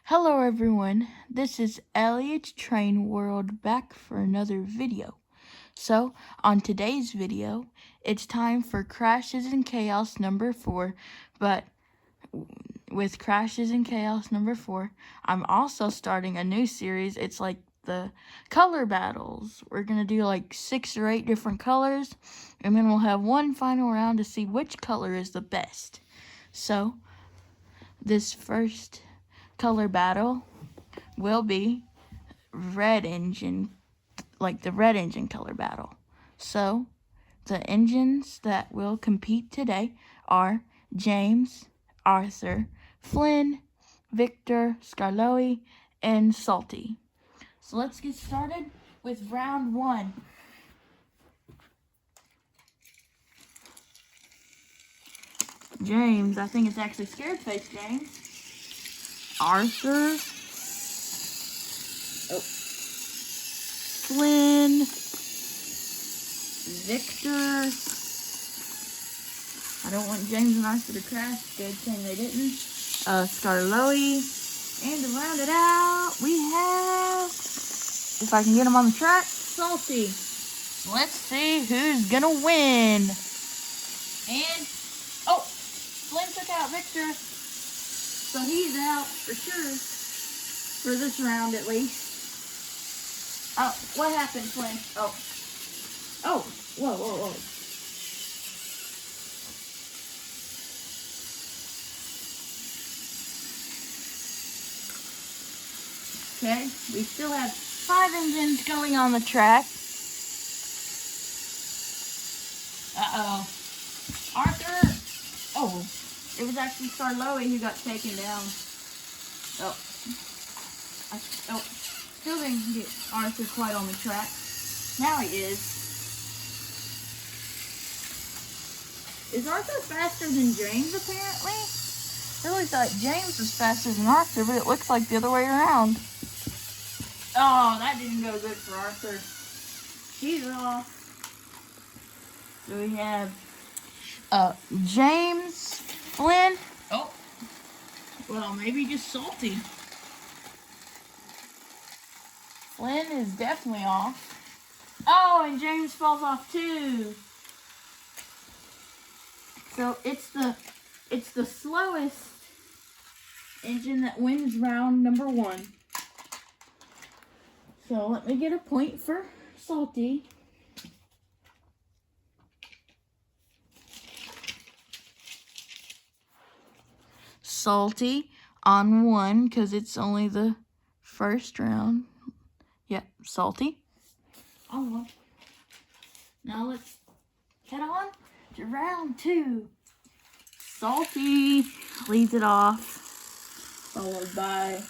Hello everyone, this is Elliot Train World back for another video. So, on today's video, it's time for Crashes and Chaos number 4, but with Crashes and Chaos number 4, I'm also starting a new series. It's like the color battles. We're going to do like 6 or 8 different colors, and then we'll have one final round to see which color is the best. So, this first color battle will be red engine, like the red engine color battle. So, the engines that will compete today are James, Arthur, Flynn, Victor, Scarloey, and Salty. So let's get started with round 1. James, I think it's actually Scared Face James. Arthur. Flynn. Victor. I don't want James and Arthur to crash. Good thing they didn't. Scarloey. And to round it out, we have, if I can get him on the track, Salty. Let's see who's gonna win. And, Flynn took out Victor. So he's out for sure. For this round at least. Oh, what happened, Flynn? Whoa. Okay, we still have 5 engines going on the track. Uh-oh. Arthur! Oh, it was actually Scarloey who got taken down. Still didn't get Arthur quite on the track. Now he is. Is Arthur faster than James, apparently? I really thought James was faster than Arthur, but it looks like the other way around. Oh, that didn't go good for Arthur. He's off. So we have James, Flynn. Oh, well, maybe just Salty. Flynn is definitely off. Oh, and James falls off too. So it's the slowest engine that wins round number 1. So let me get a point for Salty. Salty on 1 because it's only the first round. Yep, Salty on 1. Now let's head on to round 2. Salty leads it off, followed by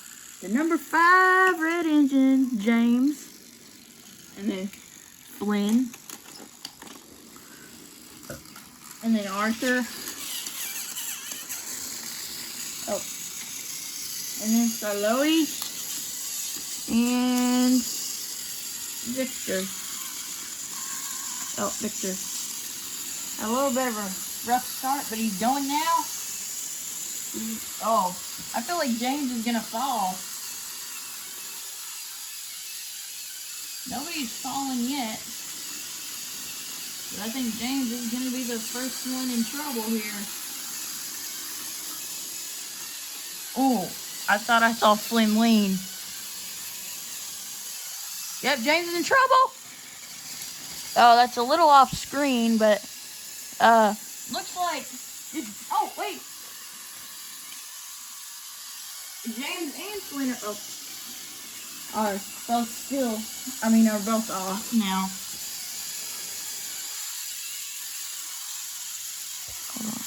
the number 5 red engine, James, and then Flynn, and then Arthur, and then Scarloey, and Victor. Victor. A little bit of a rough start, but he's going now. I feel like James is gonna fall. Nobody's fallen yet. But I think James is gonna be the first one in trouble here. Oh, I thought I saw Flynn lean. Yep, James is in trouble. Oh, that's a little off screen, but looks like wait. James and Flynn are both off now. Hold on.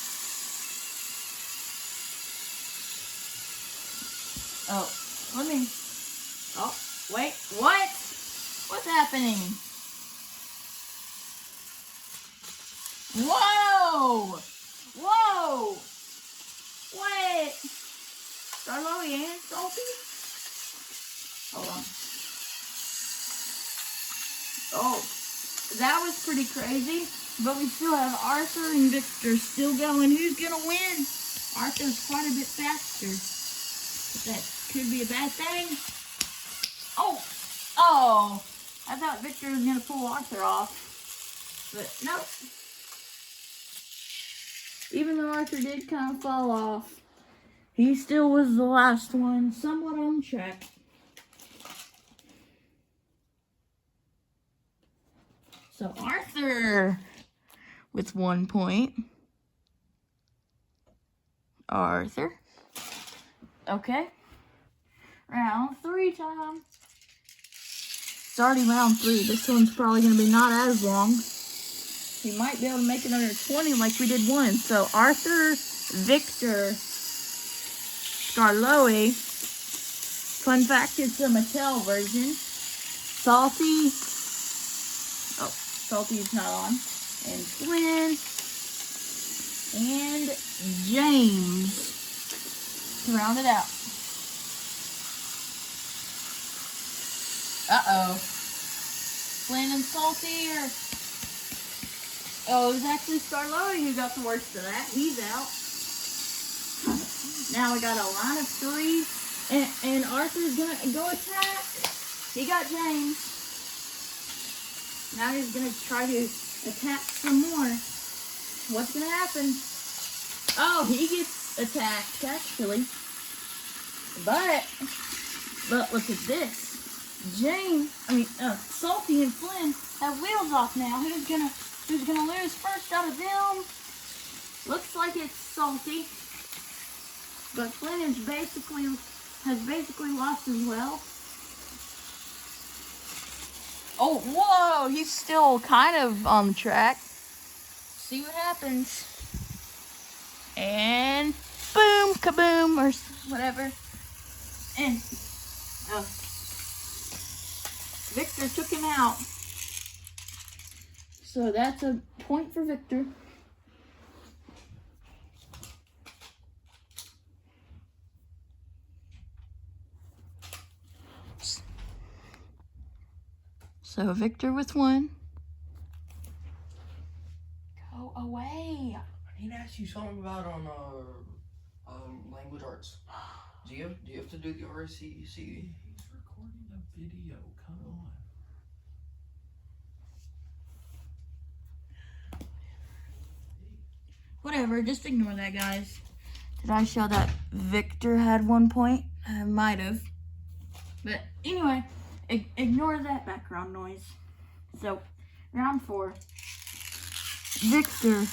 Wait, what? What's happening? Whoa! What? Scarloey and Salty? Hold on. That was pretty crazy. But we still have Arthur and Victor still going. Who's gonna win? Arthur's quite a bit faster. That could be a bad thing. Oh! Oh! I thought Victor was going to pull Arthur off. But nope. Even though Arthur did kind of fall off, he still was the last one, somewhat on track. So Arthur with 1 point. Arthur. Okay. Round 3 time. It's already round 3. This one's probably going to be not as long. We might be able to make it under 20 like we did one. So Arthur, Victor, Scarloey. Fun fact, it's a Mattel version. Salty. Oh, Salty's not on. And Flynn. And James. To round it out. Uh-oh. Flynn and Salty are... Oh, it was actually Scarloey who got the worst of that. He's out. Now we got a line of 3. And Arthur's going to go attack. He got James. Now he's going to try to attack some more. What's going to happen? Oh, he gets attacked, actually. But look at this. Salty and Flynn have wheels off now. Who's gonna lose first out of them? Looks like it's Salty. But Flynn has basically lost as well. Oh, whoa! He's still kind of on the track. See what happens. And boom, kaboom, or whatever. And Victor took him out. So that's a point for Victor. So Victor with 1. Go away. I need to ask you something about language arts. Do you have to do the RCC? He's recording a video. Come on. Whatever, just ignore that, guys. Did I show that Victor had 1 point? I might have. But anyway, ignore that background noise. So, round 4. Victor.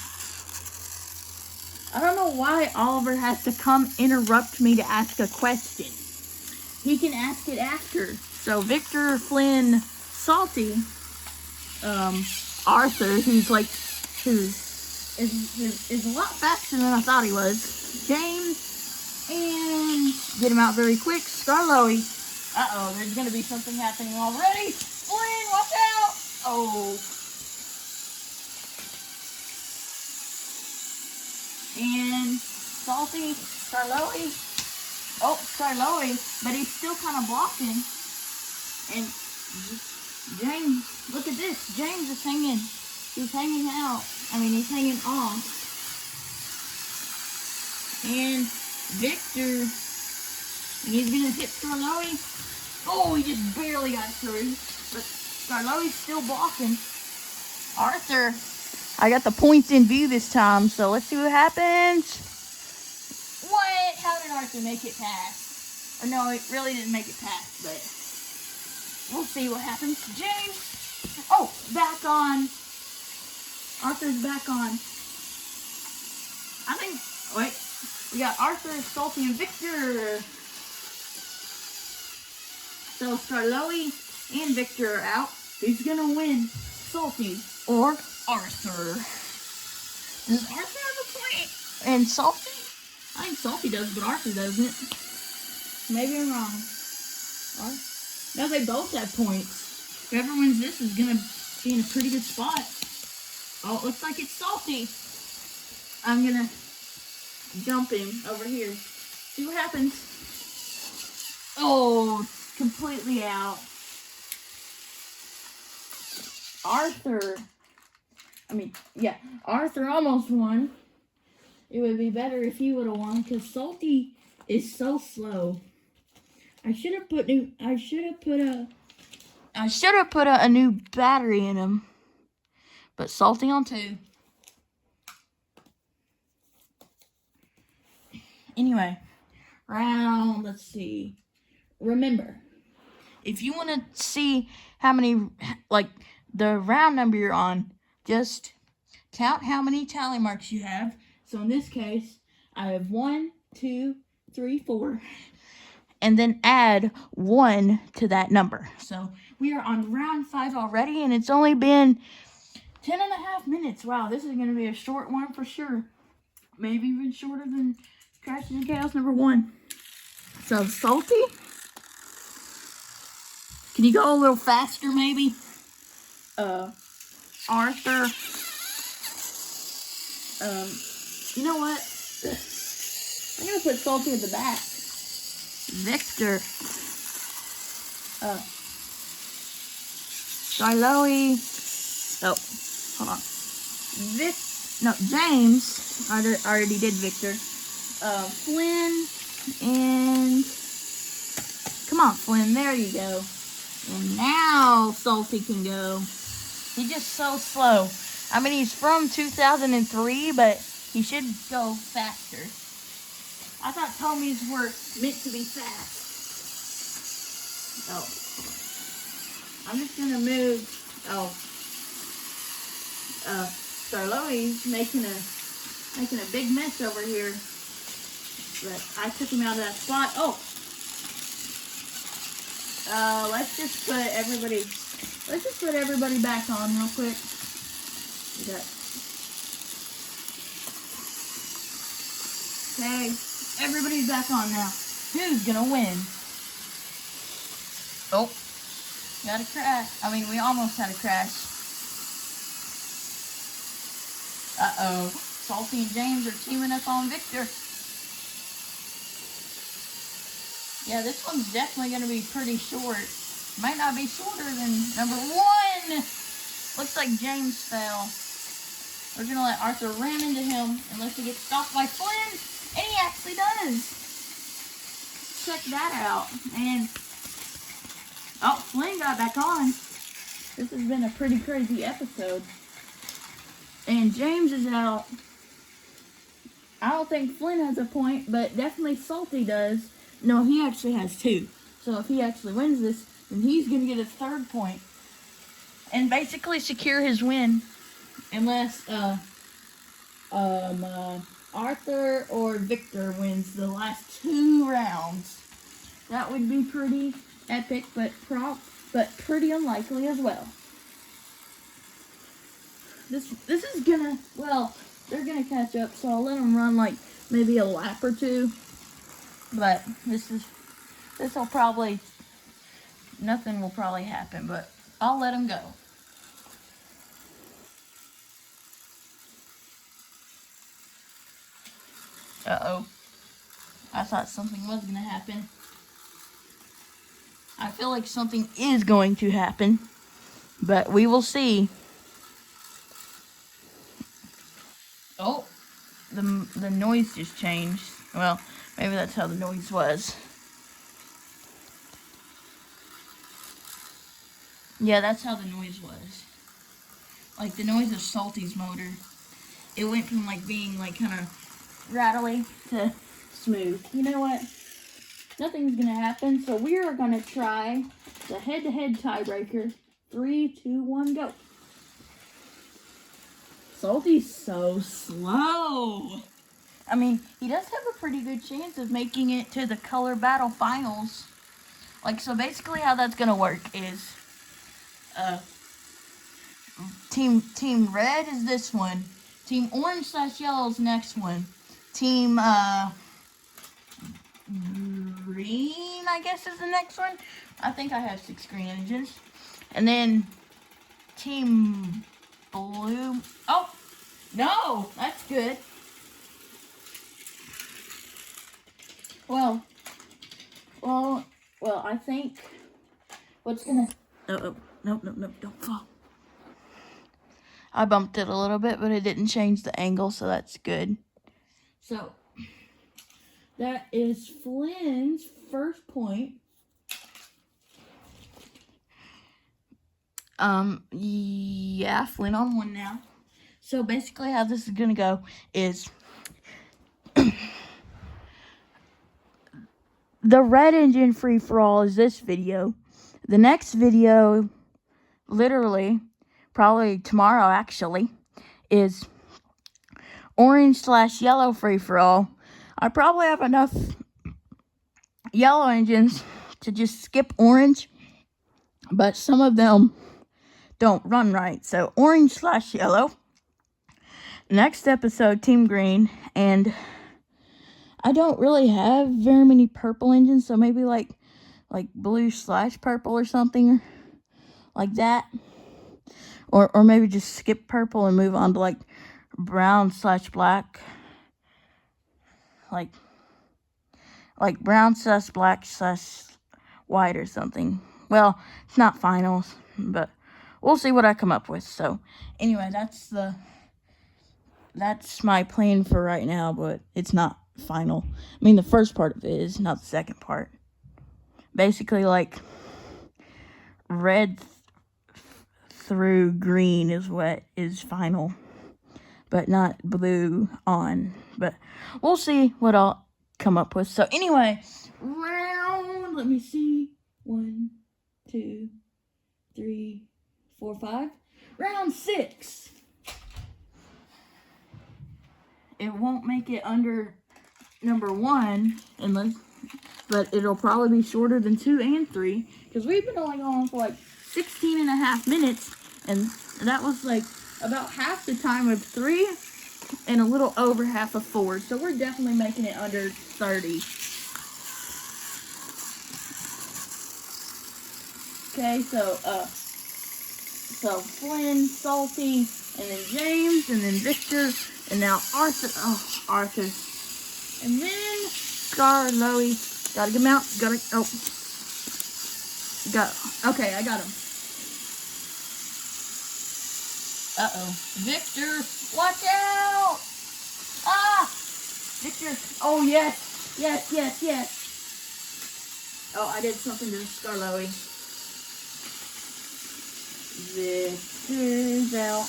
I don't know why Oliver has to come interrupt me to ask a question. He can ask it after. So Victor, Flynn, Salty, Arthur, who's is a lot faster than I thought he was. James, and get him out very quick. Scarloey. Uh-oh, there's gonna be something happening already. Flynn, watch out! Oh. And Salty, Scarloey. Oh, Scarloey, but he's still kind of blocking. And James, look at this. James is hanging. He's hanging out. He's hanging off. And Victor, he's gonna hit Scarloey. Oh, he just barely got through. But Scarloey's still blocking. Arthur. I got the points in view this time, so let's see what happens. What? How did Arthur make it past? Or no, it really didn't make it past, but we'll see what happens. James! Oh, back on. Arthur's back on. Wait. We got Arthur, Salty, and Victor. So Scarloey and Victor are out. Who's gonna win? Salty or Arthur? Does Arthur have a point? And Salty? I think Salty does, but Arthur doesn't. Maybe I'm wrong. No, they both have points. Whoever wins this is gonna be in a pretty good spot. Oh, it looks like it's Salty. I'm gonna jump him over here. See what happens. Oh, completely out. Arthur almost won. It would be better if he would have won because Salty is so slow. I should have put a new battery in them. But salty on 2. Anyway, let's see. Remember, if you want to see how many, like, the round number you're on, just count how many tally marks you have. So in this case, I have 1, 2, 3, 4. And then add 1 to that number. So we are on round 5 already, and it's only been 10.5 minutes. Wow, this is going to be a short one for sure. Maybe even shorter than Crashes and Chaos number 1. So, Salty? Can you go a little faster, maybe? Arthur. You know what? I'm going to put Salty at the back. Victor. Shiloh. Oh, hold on. James. I already did Victor. Flynn and... Come on, Flynn. There you go. And now Salty can go. He's just so slow. I mean, he's from 2003, but he should go faster. I thought Tommy's were meant to be fast. Oh. I'm just gonna move. Oh. Starloey's making a big mess over here. But I took him out of that spot. Oh. Let's just put everybody back on real quick. Okay, everybody's back on now. Who's gonna win? Oh, got a crash. I mean, we almost had a crash. Uh-oh. Salty and James are teaming up on Victor. Yeah, this one's definitely going to be pretty short. Might not be shorter than number 1. Looks like James fell. We're going to let Arthur ram into him unless he gets stopped by Flynn. And he actually does. Check that out. And, oh, Flynn got back on. This has been a pretty crazy episode. And James is out. I don't think Flynn has a point, but definitely Salty does. No, he actually has 2. So if he actually wins this, then he's going to get a 3rd point. And basically secure his win. Unless Arthur or Victor wins the last 2 rounds. That would be pretty epic, but pretty unlikely as well. This is gonna, well, they're gonna catch up, so I'll let them run like maybe a lap or 2. But this'll probably, nothing will probably happen, but I'll let them go. Uh-oh. I thought something was gonna happen. I feel like something is going to happen, but we will see. Oh, the noise just changed. Well, maybe that's how the noise was. Yeah, that's how the noise was. Like the noise of Salty's motor. It went from like being like kind of rattly to smooth. You know what? Nothing's gonna happen, so we are gonna try the head-to-head tiebreaker. 3, 2, 1, go. Salty's so slow. I mean, he does have a pretty good chance of making it to the color battle finals. Like, so basically how that's gonna work is, Team red is this one. Team orange / yellow is next one. Team, green, I guess, is the next one. I think I have 6 green engines. And then Team blue. Oh, no, that's good. Well, I think what's gonna... Oh, nope, don't fall. I bumped it a little bit, but it didn't change the angle, so that's good. So, that is Flynn's first point Yeah, Flynn on one now. So basically how this is gonna go is the red engine free-for-all is this video. The next video, literally, probably tomorrow actually, is orange/yellow free-for-all. I probably have enough yellow engines to just skip orange, but some of them don't run right. So orange/yellow. Next episode, Team Green, and I don't really have very many purple engines, so maybe like blue/purple or something like that. Or maybe just skip purple and move on to like brown/black. Like brown/black/white or something. Well, it's not finals, but we'll see what I come up with. So anyway, that's my plan for right now, but it's not final. I mean, the first part of it is, not the second part. Basically, like, red through green is what is final, but not blue on. But we'll see what I'll come up with. So anyway, let me see. 1, 2, 3, 4, 5. Round 6. It won't make it under number 1 but it'll probably be shorter than 2 and 3 because we've been only going for like 16 and a half minutes, and that was like about half the time of 3 and a little over half of 4. So we're definitely making it under 30. Okay, so Flynn, Salty, and then James, and then Victor, and now Arthur. Oh, Arthur. And then Scarloey. Gotta get him out. Okay, I got him. Uh-oh. Victor, watch out! Ah! Victor. Oh, yes. Yes. Oh, I did something to Scarloey. Victor's out.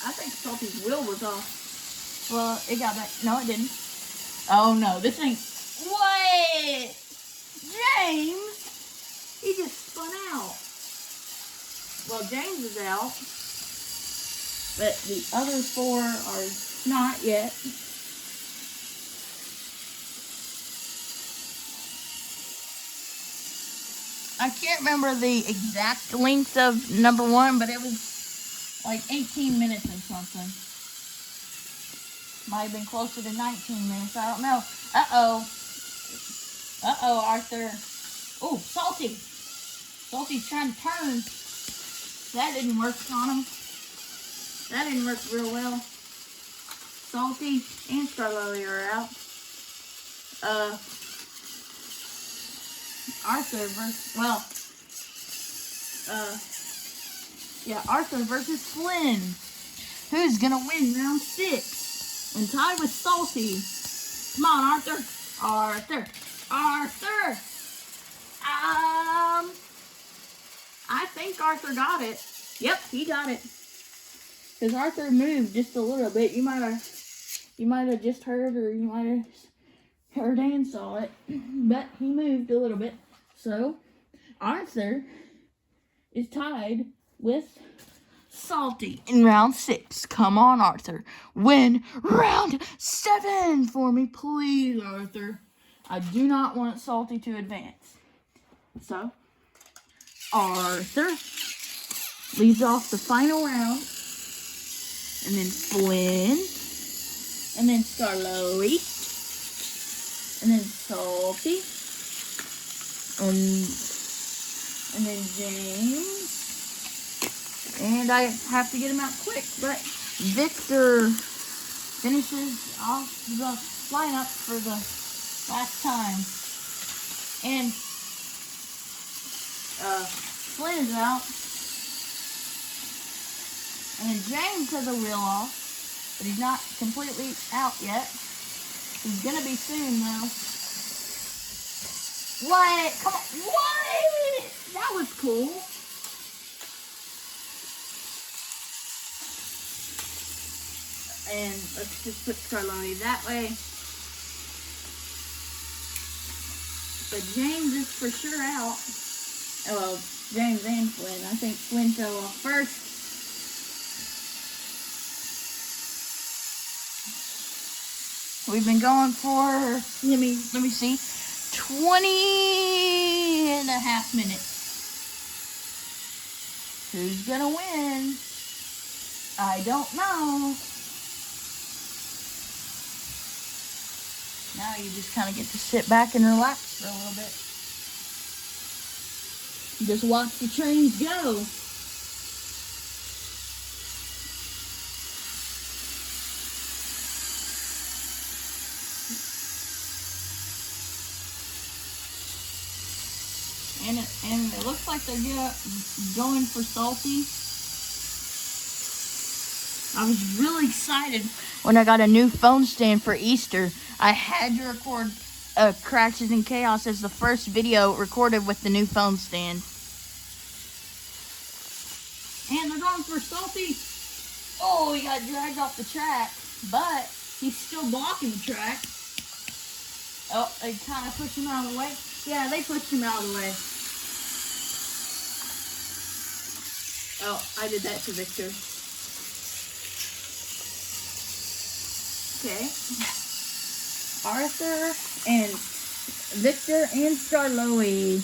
I think Salty's wheel was off. Well, it got back. No, it didn't. Oh, no. This ain't... What? James? He just spun out. Well, James is out. But the other 4 are not yet. I can't remember the exact length of number 1, but it was like 18 minutes or something. Might have been closer to 19 minutes. I don't know. Uh-oh, Arthur. Oh, Salty. Salty's trying to turn. That didn't work on him. That didn't work real well. Salty and Scarloey are out. Arthur versus Flynn. Who's gonna win round 6? And tied with Salty. Come on, Arthur. I think Arthur got it. Yep, he got it. Because Arthur moved just a little bit. You might have just heard, or you might have heard and saw it. But he moved a little bit. So, Arthur is tied with Salty in round 6. Come on, Arthur. Win round 7 for me, please, Arthur. I do not want Salty to advance. So, Arthur leads off the final round. And then Flynn. And then Scarloey. And then Salty. And then James. And I have to get him out quick, but Victor finishes off the lineup for the last time. And Flynn is out. And then James has a wheel off, but he's not completely out yet. He's gonna be soon though. What? Come on. What? that was cool. And let's just put Carloni that way. But James is for sure out. Well, James and Flynn. I think Flynn fell off first. We've been going for, let me see, 20.5 minutes. Who's gonna win? I don't know. Now you just kind of get to sit back and relax for a little bit. Just watch the trains go. And it looks like they're going for salty. I was really excited when I got a new phone stand for Easter. I had to record Crashes and Chaos as the first video recorded with the new phone stand. And they're going for salty. Oh, he got dragged off the track, but he's still blocking the track. Oh, they kind of pushed him out of the way. Yeah, they pushed him out of the way. Oh, I did that to Victor. Okay. Arthur and Victor and Charlotte.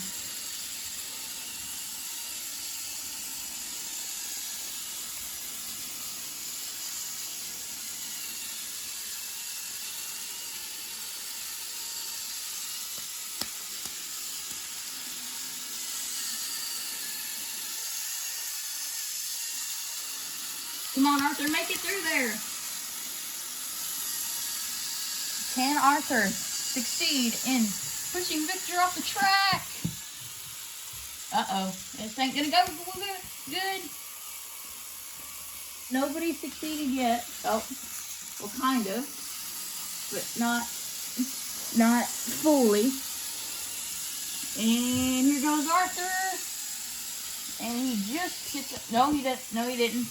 Come on, Arthur, make it through there. Can Arthur succeed in pushing Victor off the track? Uh-oh. This ain't gonna go good. Nobody succeeded yet. Oh, well, kind of. But not fully. And here goes Arthur. And he just hit the... No, he didn't. No, he didn't.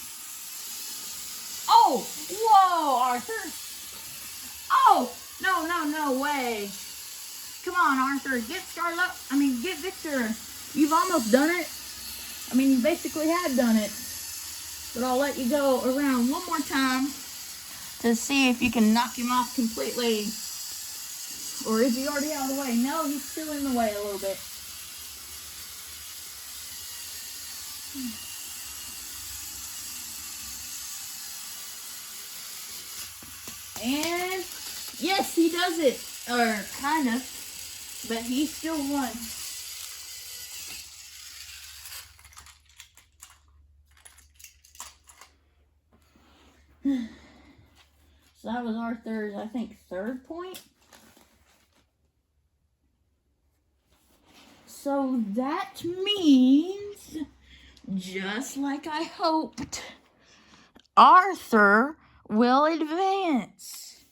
Oh! Whoa, Arthur! Oh! No way. Come on, Arthur. Get Victor. You've almost done it. I mean, you basically had done it. But I'll let you go around one more time to see if you can knock him off completely. Or is he already out of the way? No, he's still in the way a little bit. And yes, he does it. Or kind of. But he still won. So that was Arthur's, I think, third point. So that means, just like I hoped, Arthur will advance.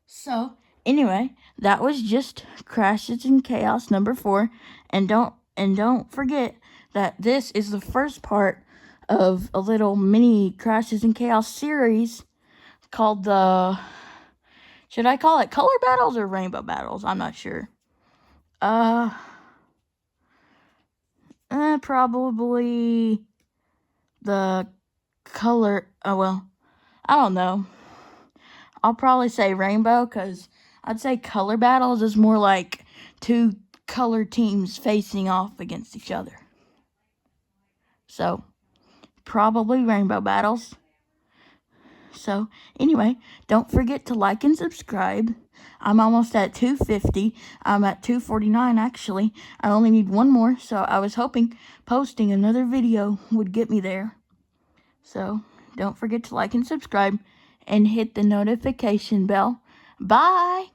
So, anyway, that was just Crashes and Chaos number 4. And don't forget that this is the first part of a little mini Crashes and Chaos series called the... Should I call it Color Battles or Rainbow Battles? I'm not sure. Probably the color... Oh, well, I don't know. I'll probably say Rainbow, because I'd say Color Battles is more like 2 color teams facing off against each other. So, probably Rainbow Battles. So, anyway, don't forget to like and subscribe. I'm almost at 250. I'm at 249, actually. I only need one more, so I was hoping posting another video would get me there. So, don't forget to like and subscribe and hit the notification bell. Bye!